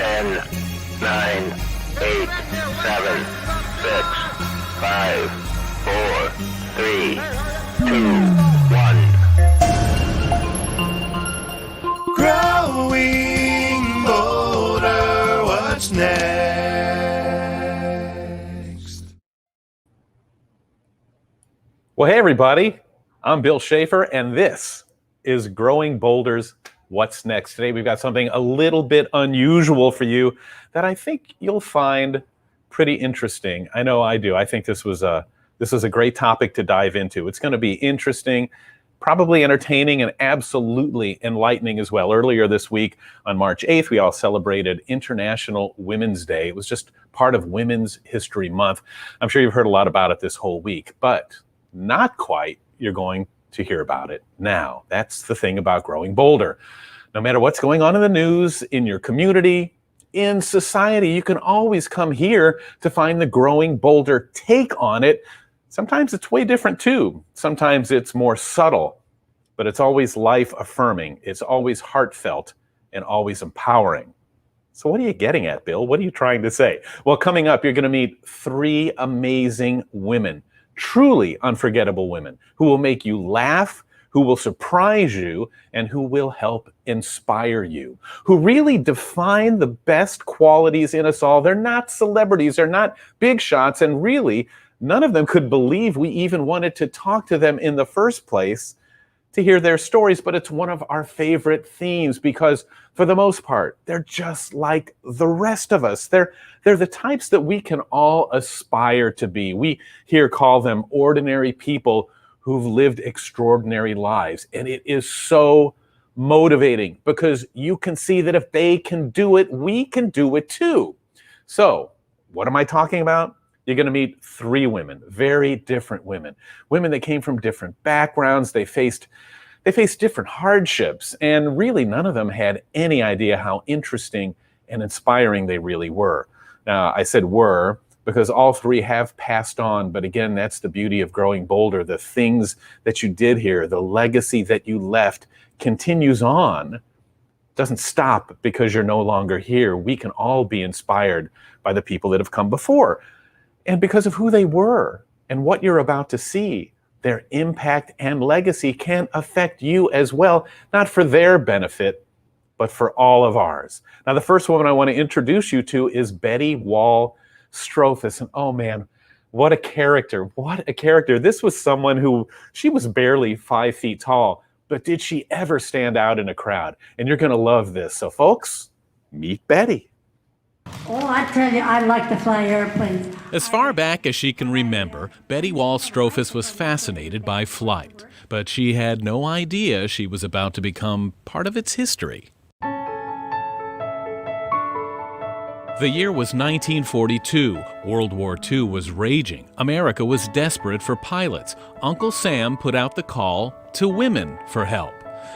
10, 9, 8, 7, 6, 5, 4, 3, 2, 1. Growing bolder, what's next? Well, hey, everybody. I'm Bill Schaefer, and this is Growing Boulder's What's Next. Today, we've got something a little bit unusual for you that I think you'll find pretty interesting. I know I do. I think this was a great topic to dive into. It's going to be interesting, probably entertaining, and absolutely enlightening as well. Earlier this week, on March 8th, we all celebrated International Women's Day. It was just part of Women's History Month. I'm sure you've heard a lot about it this whole week, but not quite. You're going to hear about it now. That's the thing about Growing Bolder. No matter what's going on in the news, in your community, in society, you can always come here to find the Growing Bolder take on it. Sometimes it's way different too. Sometimes it's more subtle, but it's always life-affirming. It's always heartfelt and always empowering. So what are you getting at, Bill? What are you trying to say? Well, coming up, you're going to meet three amazing women, truly unforgettable women, who will make you laugh, who will surprise you, and who will help inspire you, who really define the best qualities in us all. They're not celebrities, they're not big shots, and really, none of them could believe we even wanted to talk to them in the first place to hear their stories, but it's one of our favorite themes because for the most part, they're just like the rest of us. They're the types that we can all aspire to be. We here call them ordinary people who've lived extraordinary lives. And it is so motivating because you can see that if they can do it, we can do it too. So what am I talking about? You're going to meet three women, very different women that came from different backgrounds. They faced different hardships, and really none of them had any idea how interesting and inspiring they really were. Now, I said were because all three have passed on, but again, that's the beauty of Growing Bolder. The things that you did here, the legacy that you left continues on, doesn't stop because you're no longer here. We can all be inspired by the people that have come before. And because of who they were and what you're about to see, their impact and legacy can affect you as well, not for their benefit, but for all of ours. Now, the first woman I want to introduce you to is Betty Wall-Strothus. And oh man, what a character, what a character. This was someone who, she was barely 5 feet tall, but did she ever stand out in a crowd? And you're going to love this. So folks, meet Betty. Oh, I tell you, I like to fly airplanes. As far back as she can remember, Betty Wall-Strothus was fascinated by flight, but she had no idea she was about to become part of its history. The year was 1942. World War II was raging. America was desperate for pilots. Uncle Sam put out the call to women for help.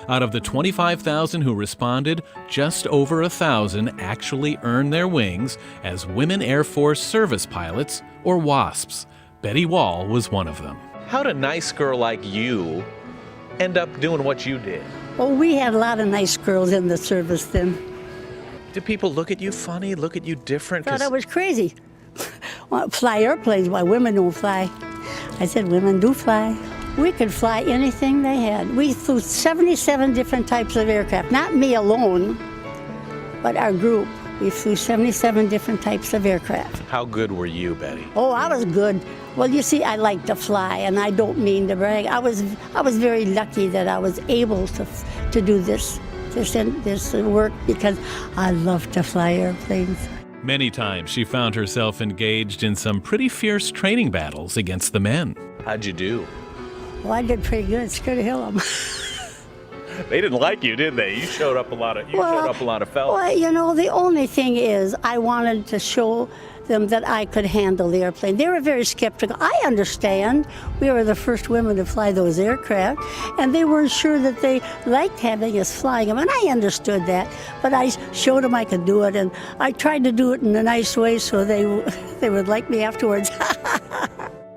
Out of the 25,000 who responded, just over 1,000 actually earned their wings as Women Air Force Service Pilots, or WASPs. Betty Wall was one of them. How'd a nice girl like you end up doing what you did? Well, we had a lot of nice girls in the service then. Did people look at you funny, look at you different? Thought I was crazy. Well, fly airplanes, why women don't fly. I said, women do fly. We could fly anything they had. We flew 77 different types of aircraft. Not me alone, but our group. We flew 77 different types of aircraft. How good were you, Betty? Oh, I was good. Well, you see, I like to fly, and I don't mean to brag. I was very lucky that I was able to do this work because I love to fly airplanes. Many times she found herself engaged in some pretty fierce training battles against the men. How'd you do? Well, I did pretty good. Scared to hell of them. They didn't like you, did they? You showed up a lot of fellas. Well, you know, the only thing is I wanted to show them that I could handle the airplane. They were very skeptical. I understand. We were the first women to fly those aircraft, and they weren't sure that they liked having us flying them, and I understood that. But I showed them I could do it, and I tried to do it in a nice way so they would like me afterwards.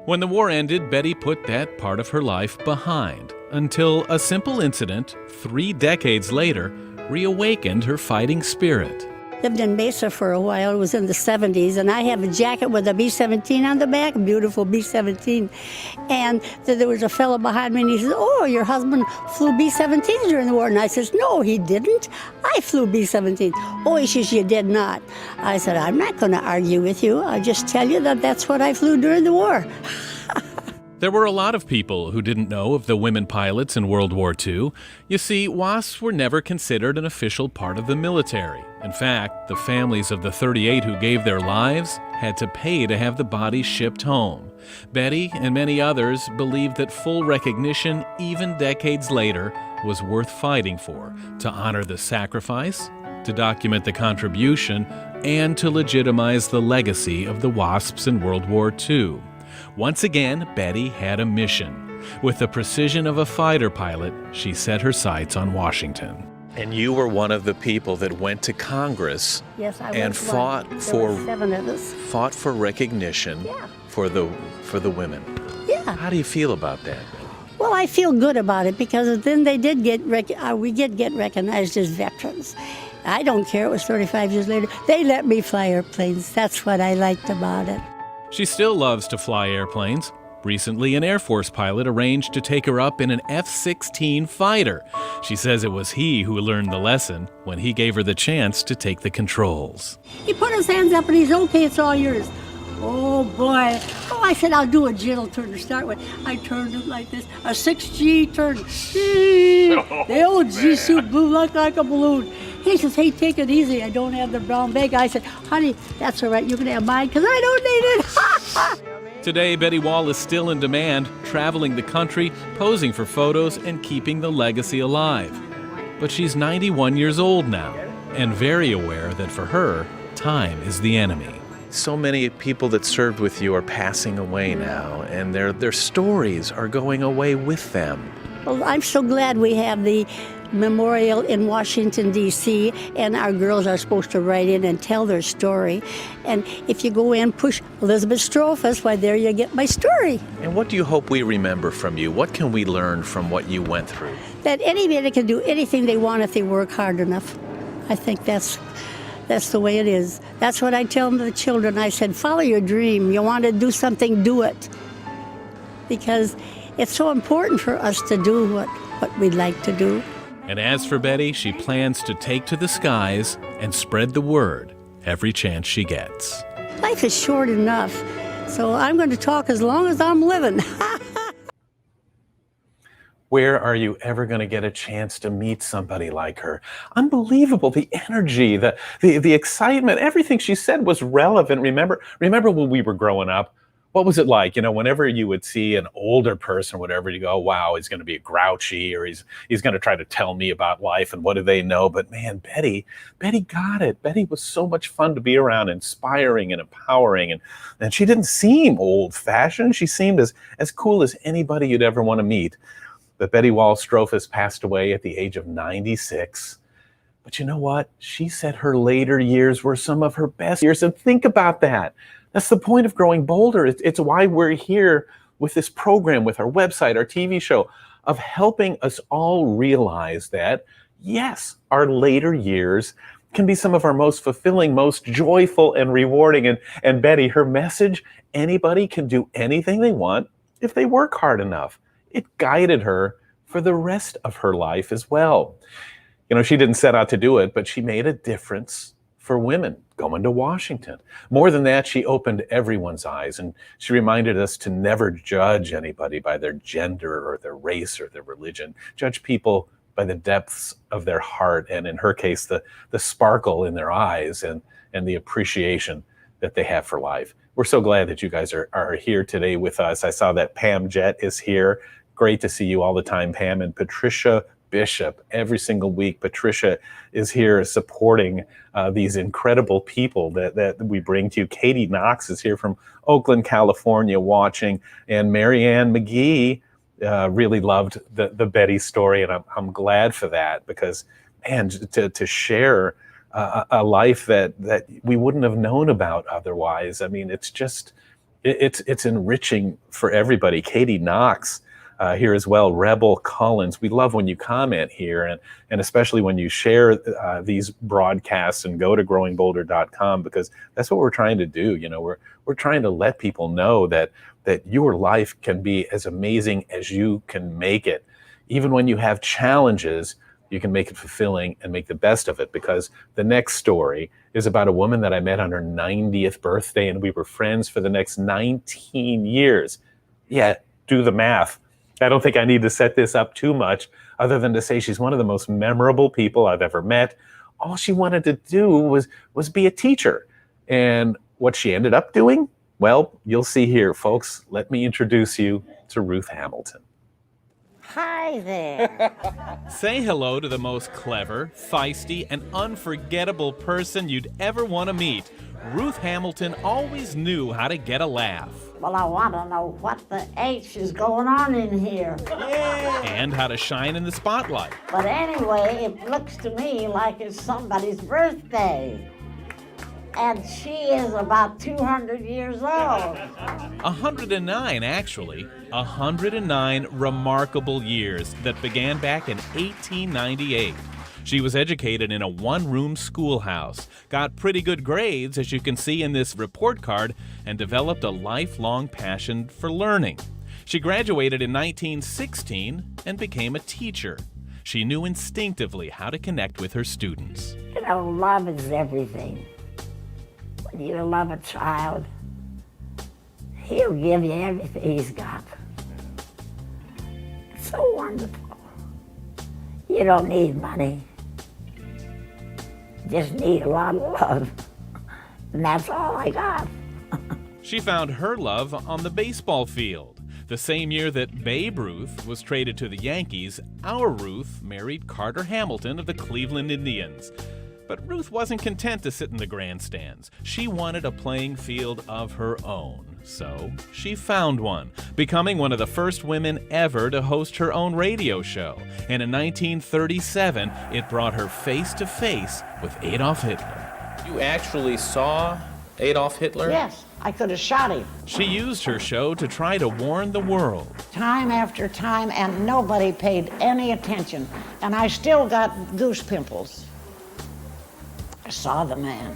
When the war ended, Betty put that part of her life behind until a simple incident 3 decades later reawakened her fighting spirit. lived in Mesa for a while. It was in the 70s, and I have a jacket with a B-17 on the back, a beautiful B-17. And there was a fellow behind me, and he says, "Oh, your husband flew B-17s during the war." And I says, "No, he didn't. I flew B-17s." "Oh," he says, "You did not." I said, "I'm not going to argue with you. I'll just tell you that that's what I flew during the war." There were a lot of people who didn't know of the women pilots in World War II. You see, WASPs were never considered an official part of the military. In fact, the families of the 38 who gave their lives had to pay to have the bodies shipped home. Betty and many others believed that full recognition, even decades later, was worth fighting for, to honor the sacrifice, to document the contribution, and to legitimize the legacy of the WASPs in World War II. Once again, Betty had a mission. With the precision of a fighter pilot, she set her sights on Washington. And you were one of the people that went to Congress Yes, I and was fought one. There for were 7 of us. fought for recognition Yeah. for the women. Yeah. How do you feel about that, Betty? Well, I feel good about it because then they did we did get recognized as veterans. I don't care. It was 35 years later. They let me fly airplanes. That's what I liked about it. She still loves to fly airplanes. Recently, an Air Force pilot arranged to take her up in an F-16 fighter. She says it was he who learned the lesson when he gave her the chance to take the controls. He put his hands up and he's, "Okay, it's all yours." Oh, boy. Oh, I said, "I'll do a gentle turn to start with." I turned it like this, a 6G turn. The old G-suit blew like a balloon. He says, "Hey, take it easy. I don't have the brown bag." I said, "Honey, that's all right. You can have mine because I don't need it." Today, Betty Wall is still in demand, traveling the country, posing for photos, and keeping the legacy alive. But she's 91 years old now, and very aware that for her, time is the enemy. So many people that served with you are passing away now, and their stories are going away with them. Well, I'm so glad we have the memorial in Washington, D.C., and our girls are supposed to write in and tell their story. And if you go in, push Elizabeth Strophus, why, there you get my story. And what do you hope we remember from you? What can we learn from what you went through? That anybody can do anything they want if they work hard enough. I think that's the way it is. That's what I tell the children. I said, follow your dream. You want to do something, do it. Because it's so important for us to do what we'd like to do. And as for Betty, she plans to take to the skies and spread the word every chance she gets. Life is short enough, so I'm going to talk as long as I'm living. Where are you ever going to get a chance to meet somebody like her? Unbelievable. The energy, the excitement, everything she said was relevant. Remember when we were growing up? What was it like? You know, whenever you would see an older person, whatever, you go, "Oh, wow, he's going to be grouchy, or he's going to try to tell me about life, and what do they know?" But man, Betty got it. Betty was so much fun to be around, inspiring and empowering, and she didn't seem old-fashioned. She seemed as cool as anybody you'd ever want to meet. But Betty Wall Strophus passed away at the age of 96. But you know what? She said her later years were some of her best years, and think about that. That's the point of Growing Bolder. It's why we're here with this program, with our website, our TV show, of helping us all realize that, yes, our later years can be some of our most fulfilling, most joyful and rewarding. And Betty, her message, anybody can do anything they want if they work hard enough. It guided her for the rest of her life as well. You know, she didn't set out to do it, but she made a difference for women going to Washington. More than that, she opened everyone's eyes, and she reminded us to never judge anybody by their gender or their race or their religion. Judge people by the depths of their heart, and in her case, the sparkle in their eyes and the appreciation that they have for life. We're so glad that you guys are here today with us. I saw that Pam Jett is here. Great to see you all the time, Pam. And Patricia Bishop, every single week, Patricia is here supporting these incredible people that we bring to you. Katie Knox is here from Oakland, California, watching. And Marianne McGee really loved the Betty story, and I'm glad for that, because, man, to share a life that we wouldn't have known about otherwise. I mean, it's just, it's enriching for everybody. Katie Knox, here as well. Rebel Collins, we love when you comment here, and especially when you share these broadcasts and go to growingbolder.com, because that's what we're trying to do. You know, we're trying to let people know that your life can be as amazing as you can make it. Even when you have challenges, you can make it fulfilling and make the best of it, because the next story is about a woman that I met on her 90th birthday, and we were friends for the next 19 years. Yeah, do the math. I don't think I need to set this up too much, other than to say she's one of the most memorable people I've ever met. All she wanted to do was be a teacher. And what she ended up doing? Well, you'll see here, folks. Let me introduce you to Ruth Hamilton. Hi there. Say hello to the most clever, feisty, and unforgettable person you'd ever want to meet. Ruth Hamilton always knew how to get a laugh. Well, I want to know what the H is going on in here. And how to shine in the spotlight. But anyway, it looks to me like it's somebody's birthday. And she is about 200 years old. 109, actually. 109 remarkable years that began back in 1898. She was educated in a one-room schoolhouse, got pretty good grades, as you can see in this report card, and developed a lifelong passion for learning. She graduated in 1916 and became a teacher. She knew instinctively how to connect with her students. You know, love is everything. When you love a child, he'll give you everything he's got. It's so wonderful. You don't need money. You just need a lot of love. And that's all I got. She found her love on the baseball field. The same year that Babe Ruth was traded to the Yankees, our Ruth married Carter Hamilton of the Cleveland Indians. But Ruth wasn't content to sit in the grandstands. She wanted a playing field of her own. So she found one, becoming one of the first women ever to host her own radio show. And in 1937, it brought her face to face with Adolf Hitler. You actually saw Adolf Hitler? Yes, I could have shot him. She used her show to try to warn the world. Time after time, and nobody paid any attention. And I still got goose pimples. I saw the man.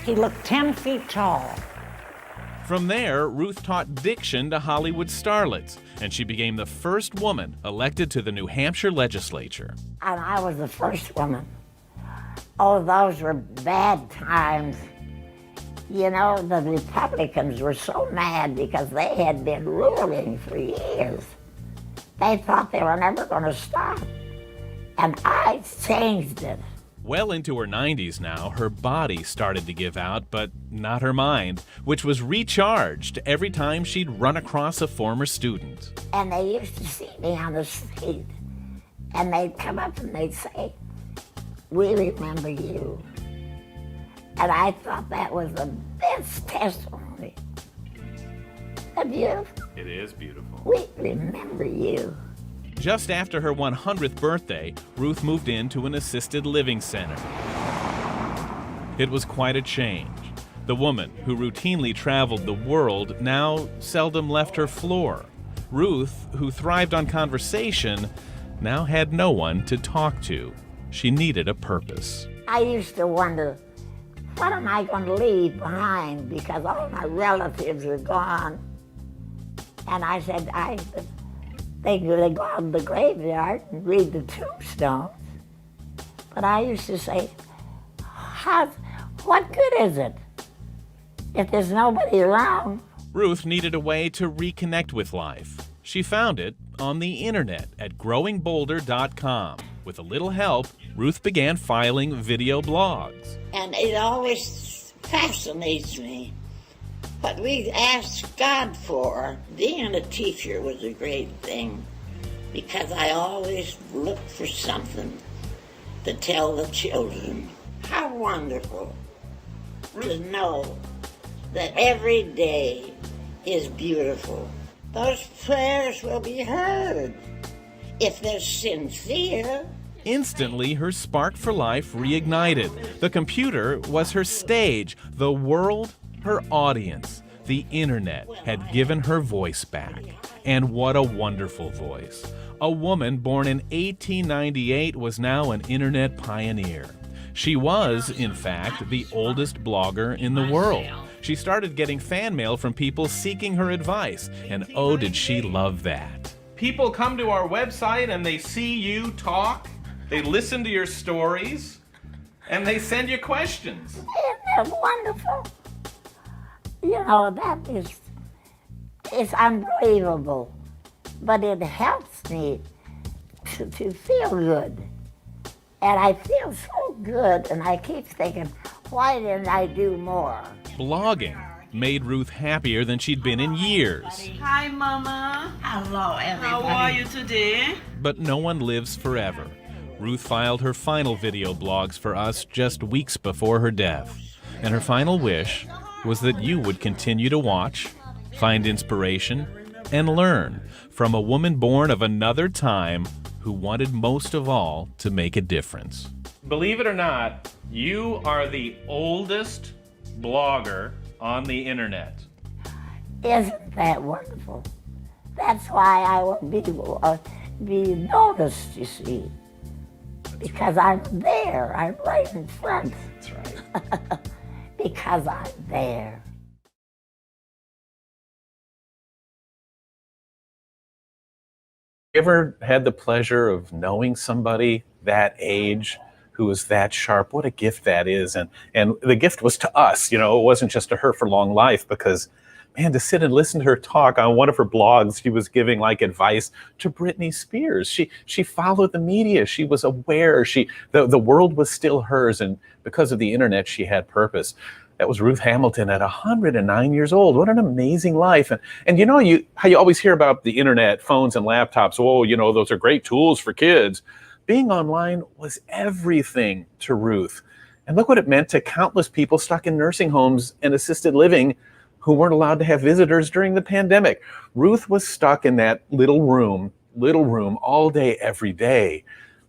He looked 10 feet tall. From there, Ruth taught diction to Hollywood starlets, and she became the first woman elected to the New Hampshire legislature. And I was the first woman. Oh, those were bad times. You know, the Republicans were so mad because they had been ruling for years. They thought they were never going to stop. And I changed it. Well into her 90s now, her body started to give out, but not her mind, which was recharged every time she'd run across a former student. And they used to see me on the street, and they'd come up and they'd say, "We remember you." And I thought that was the best testimony. Isn't that beautiful? It is beautiful. We remember you. Just after her 100th birthday, Ruth moved into an assisted living center. It was quite a change. The woman who routinely traveled the world now seldom left her floor. Ruth, who thrived on conversation, now had no one to talk to. She needed a purpose. I used to wonder, what am I going to leave behind? Because all my relatives are gone. And I said, they go out to the graveyard and read the tombstones. But I used to say, what good is it if there's nobody around? Ruth needed a way to reconnect with life. She found it on the internet at growingbolder.com. With a little help, Ruth began filing video blogs. And it always fascinates me. What we asked God for, being a teacher was a great thing, because I always looked for something to tell the children. How wonderful to know that every day is beautiful. Those prayers will be heard if they're sincere. Instantly, her spark for life reignited. The computer was her stage, the world her audience. The internet had given her voice back. And what a wonderful voice. A woman born in 1898 was now an internet pioneer. She was, in fact, the oldest blogger in the world. She started getting fan mail from people seeking her advice, and oh, did she love that. People come to our website and they see you talk, they listen to your stories, and they send you questions. Isn't that wonderful? You know, it's unbelievable, but it helps me to feel good. And I feel so good, and I keep thinking, why didn't I do more? Blogging made Ruth happier than she'd been in years. Hi, Mama. Hello, everybody. How are you today? But no one lives forever. Ruth filed her final video blogs for us just weeks before her death. And her final wish was that you would continue to watch, find inspiration, and learn from a woman born of another time who wanted most of all to make a difference. Believe it or not, you are the oldest blogger on the internet. Isn't that wonderful? That's why I will be noticed, you see, because I'm there. I'm right in front. That's right. Because I'm there. Ever had the pleasure of knowing somebody that age who is that sharp? What a gift that is. And the gift was to us, you know, it wasn't just to her for long life, because man, to sit and listen to her talk on one of her blogs, she was giving like advice to Britney Spears. She followed the media. She was aware. The world was still hers. And because of the internet, she had purpose. That was Ruth Hamilton at 109 years old. What an amazing life. And you know, how you always hear about the internet, phones and laptops. Oh, you know, those are great tools for kids. Being online was everything to Ruth. And look what it meant to countless people stuck in nursing homes and assisted living who weren't allowed to have visitors during the pandemic. Ruth was stuck in that little room all day, every day.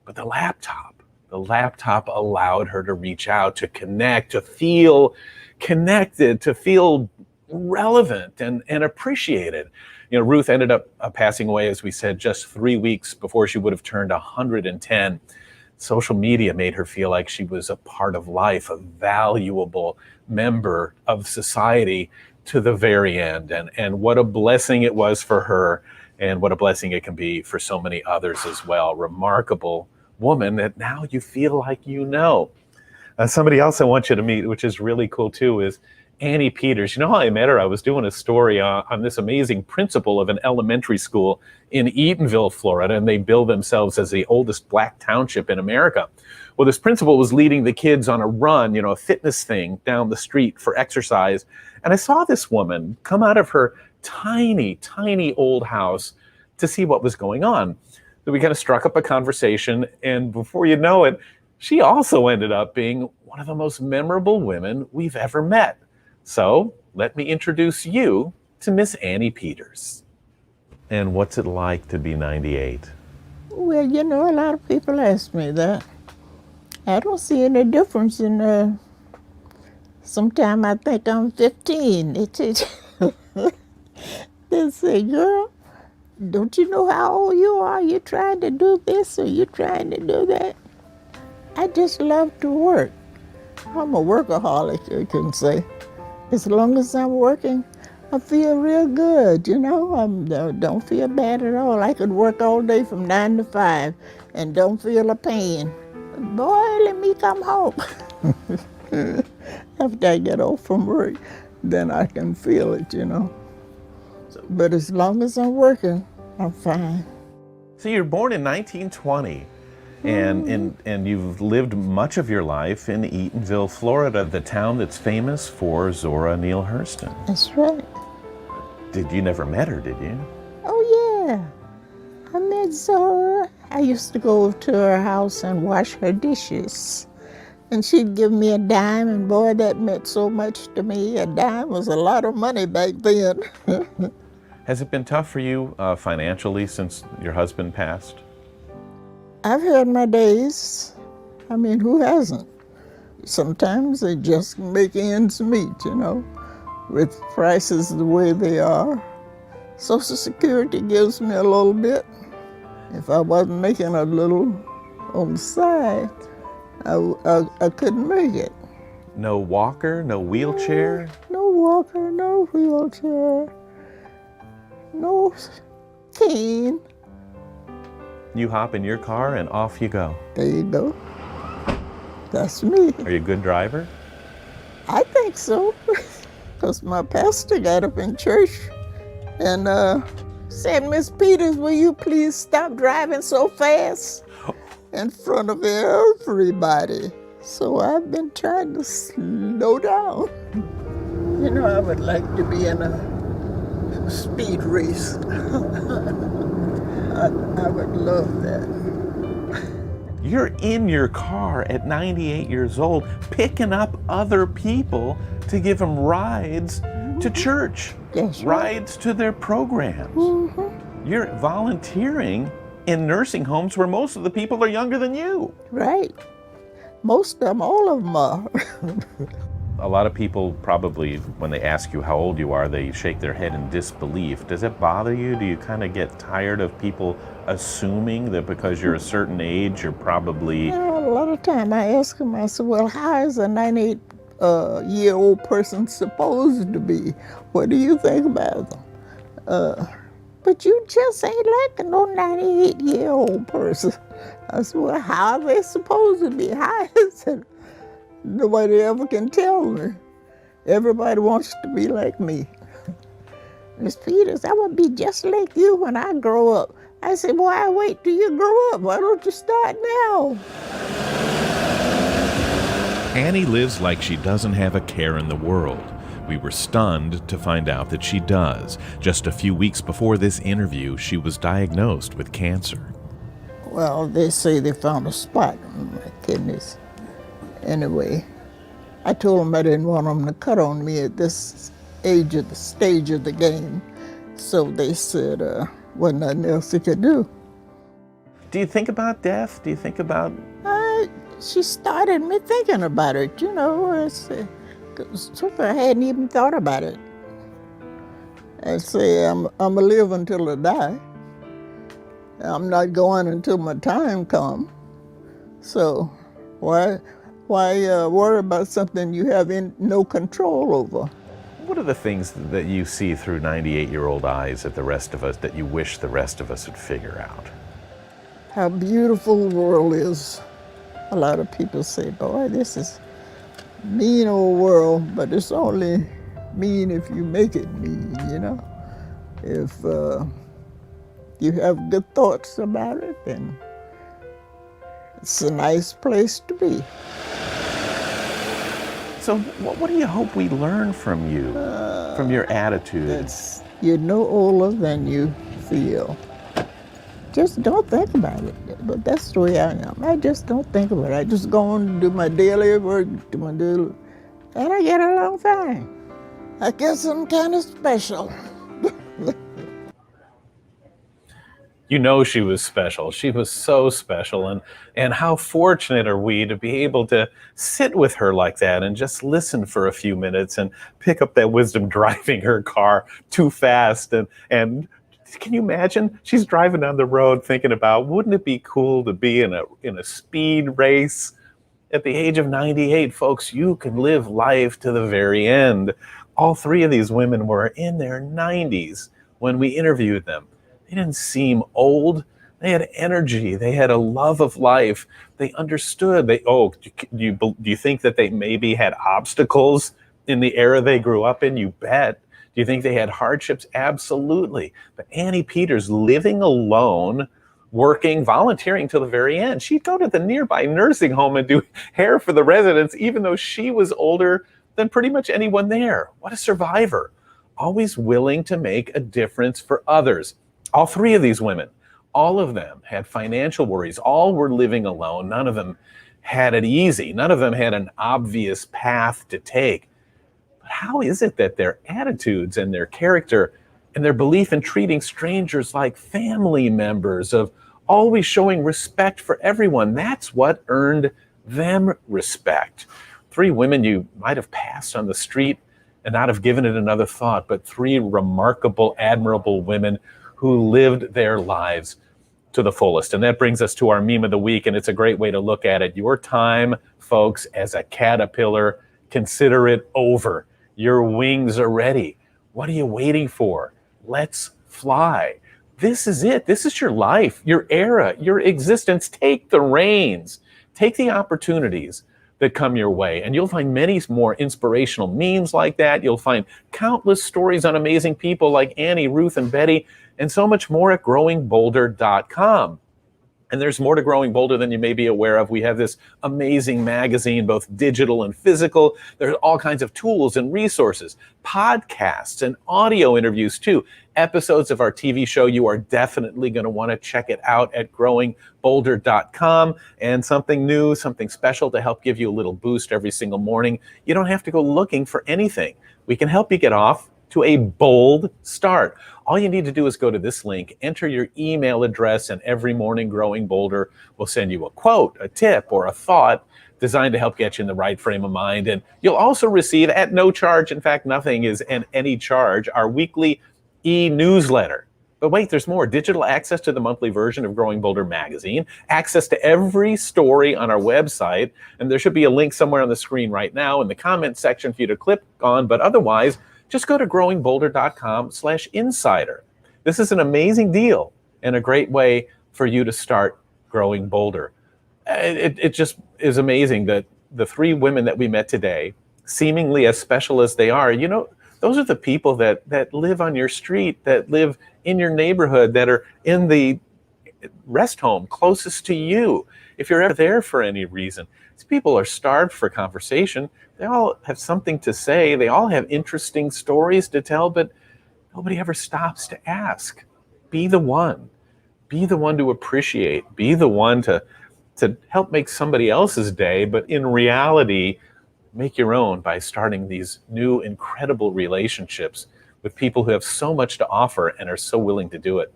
But the laptop allowed her to reach out, to connect, to feel connected, to feel relevant and appreciated. You know, Ruth ended up passing away, as we said, just 3 weeks before she would have turned 110. Social media made her feel like she was a part of life, a valuable member of society to the very end. And what a blessing it was for her, and what a blessing it can be for so many others as well. Remarkable woman that now you feel like you know. Somebody else I want you to meet, which is really cool too, is Annie Peters. You know how I met her? I was doing a story on this amazing principal of an elementary school in Eatonville, Florida, and they bill themselves as the oldest black township in America. Well, this principal was leading the kids on a run, you know, a fitness thing down the street for exercise. And I saw this woman come out of her tiny, tiny old house to see what was going on. So we kind of struck up a conversation, and before you know it, she also ended up being one of the most memorable women we've ever met. So let me introduce you to Miss Annie Peters. And what's it like to be 98? Well, you know, a lot of people ask me that. I don't see any difference in sometimes I think I'm 15. They say, girl, don't you know how old you are? You're trying to do this or you're trying to do that. I just love to work. I'm a workaholic, you can say. As long as I'm working, I feel real good, you know. I don't feel bad at all. I could work all day from 9 to 5 and don't feel a pain. Boy, let me come home. After I get off from work, then I can feel it, you know. But as long as I'm working, I'm fine. So you're born in 1920, and you've lived much of your life in Eatonville, Florida, the town that's famous for Zora Neale Hurston. That's right. You never met her, did you? Oh, yeah. I met Zora. I used to go to her house and wash her dishes. And she'd give me a dime, and boy, that meant so much to me. A dime was a lot of money back then. Has it been tough for you financially since your husband passed? I've had my days. I mean, who hasn't? Sometimes they just make ends meet, you know. with prices the way they are. Social Security gives me a little bit. If I wasn't making a little on the side, I couldn't make it. No walker, no wheelchair? No walker, no wheelchair, no cane. You hop in your car and off you go. There you go. That's me. Are you a good driver? I think so. Because my pastor got up in church and said, Miss Peters, will you please stop driving so fast in front of everybody? So I've been trying to slow down. You know, I would like to be in a speed race. I would love that. You're in your car at 98 years old, picking up other people to give them rides to church, That's right. rides to their programs. Mm-hmm. You're volunteering in nursing homes where most of the people are younger than you. Right. Most of them, all of them are. A lot of people probably, when they ask you how old you are, they shake their head in disbelief. Does it bother you? Do you kind of get tired of people assuming that because you're a certain age, you're probably... Yeah, a lot of time I ask them, I said, well, how is a 98-year-old person supposed to be? What do you think about them? But you just ain't like no 98-year-old person. I said, well, how are they supposed to be? How is it? Nobody ever can tell me. Everybody wants to be like me. Miss Peters, I want to be just like you when I grow up. I said, why wait till you grow up? Why don't you start now? Annie lives like she doesn't have a care in the world. We were stunned to find out that she does. Just a few weeks before this interview, she was diagnosed with cancer. Well, they say they found a spot in my kidneys. Anyway, I told them I didn't want them to cut on me at this age of the stage of the game. So they said, wasn't nothing else they could do. Do you think about death? Do you think about... She started me thinking about it, you know. So far I hadn't even thought about it. I say, I'm going to live until I die. I'm not going until my time comes. So why worry about something you have no control over? What are the things that you see through 98-year-old eyes that that you wish the rest of us would figure out? How beautiful the world is. A lot of people say, boy, this is mean old world, but it's only mean if you make it mean, you know? If you have good thoughts about it, then it's a nice place to be. So what do you hope we learn from you, from your attitude? You're no older than you feel. Just don't think about it. But that's the way I am. I just don't think about it. I just go on and do my daily work, and I get along fine. I guess I'm kind of special. You know she was special. She was so special. And how fortunate are we to be able to sit with her like that and just listen for a few minutes and pick up that wisdom driving her car too fast. And can you imagine? She's driving down the road thinking about, wouldn't it be cool to be in a speed race? At the age of 98, folks, you can live life to the very end. All three of these women were in their 90s when we interviewed them. They didn't seem old. They had energy. They had a love of life. They understood. Do you think that they maybe had obstacles in the era they grew up in? You bet. Do you think they had hardships? Absolutely. But Annie Peters, living alone, working, volunteering till the very end. She'd go to the nearby nursing home and do hair for the residents, even though she was older than pretty much anyone there. What a survivor. Always willing to make a difference for others. All three of these women, all of them had financial worries. All were living alone. None of them had it easy. None of them had an obvious path to take. But how is it that their attitudes and their character and their belief in treating strangers like family members, of always showing respect for everyone, that's what earned them respect? Three women you might have passed on the street and not have given it another thought, but three remarkable, admirable women who lived their lives to the fullest. And that brings us to our meme of the week, and it's a great way to look at it. Your time, folks, as a caterpillar, consider it over. Your wings are ready. What are you waiting for? Let's fly. This is it. This is your life, your era, your existence. Take the reins. Take the opportunities that come your way, and you'll find many more inspirational memes like that. You'll find countless stories on amazing people like Annie, Ruth, and Betty, and so much more at growingbolder.com. And there's more to Growing Bolder than you may be aware of. We have this amazing magazine, both digital and physical. There's all kinds of tools and resources, podcasts and audio interviews too. Episodes of our TV show. You are definitely going to want to check it out at growingbolder.com. And something new, something special to help give you a little boost every single morning. You don't have to go looking for anything. We can help you get off to a bold start. All you need to do is go to this link, enter your email address, and every morning Growing Bolder will send you a quote, a tip, or a thought designed to help get you in the right frame of mind. And you'll also receive, at no charge, in fact, nothing is at any charge, our weekly e-newsletter. But wait, there's more. Digital access to the monthly version of Growing Bolder magazine, access to every story on our website, and there should be a link somewhere on the screen right now in the comment section for you to click on, but otherwise, just go to growingbolder.com/insider. This is an amazing deal and a great way for you to start growing bolder. It just is amazing that the three women that we met today, seemingly as special as they are, you know, those are the people that live on your street, that live in your neighborhood, that are in the rest home closest to you. If you're ever there for any reason, these people are starved for conversation. They all have something to say. They all have interesting stories to tell, but nobody ever stops to ask. Be the one. Be the one to appreciate. Be the one to help make somebody else's day, but in reality, make your own by starting these new, incredible relationships with people who have so much to offer and are so willing to do it.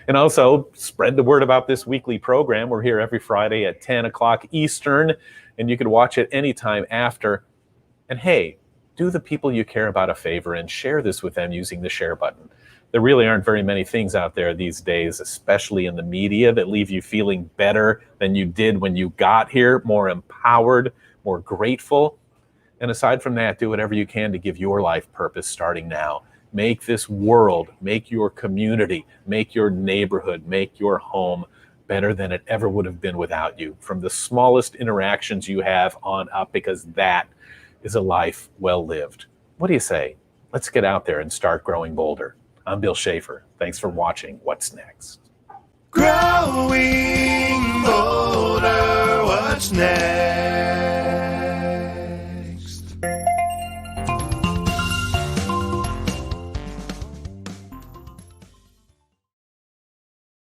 And also, spread the word about this weekly program. We're here every Friday at 10 o'clock Eastern, and you can watch it anytime after. And hey, do the people you care about a favor and share this with them using the share button. There really aren't very many things out there these days, especially in the media, that leave you feeling better than you did when you got here, more empowered, more grateful. And aside from that, do whatever you can to give your life purpose starting now. Make this world, make your community, make your neighborhood, make your home better than it ever would have been without you. From the smallest interactions you have on up, because that is a life well lived. What do you say? Let's get out there and start growing bolder. I'm Bill Schaefer. Thanks for watching What's Next. Growing bolder, what's next?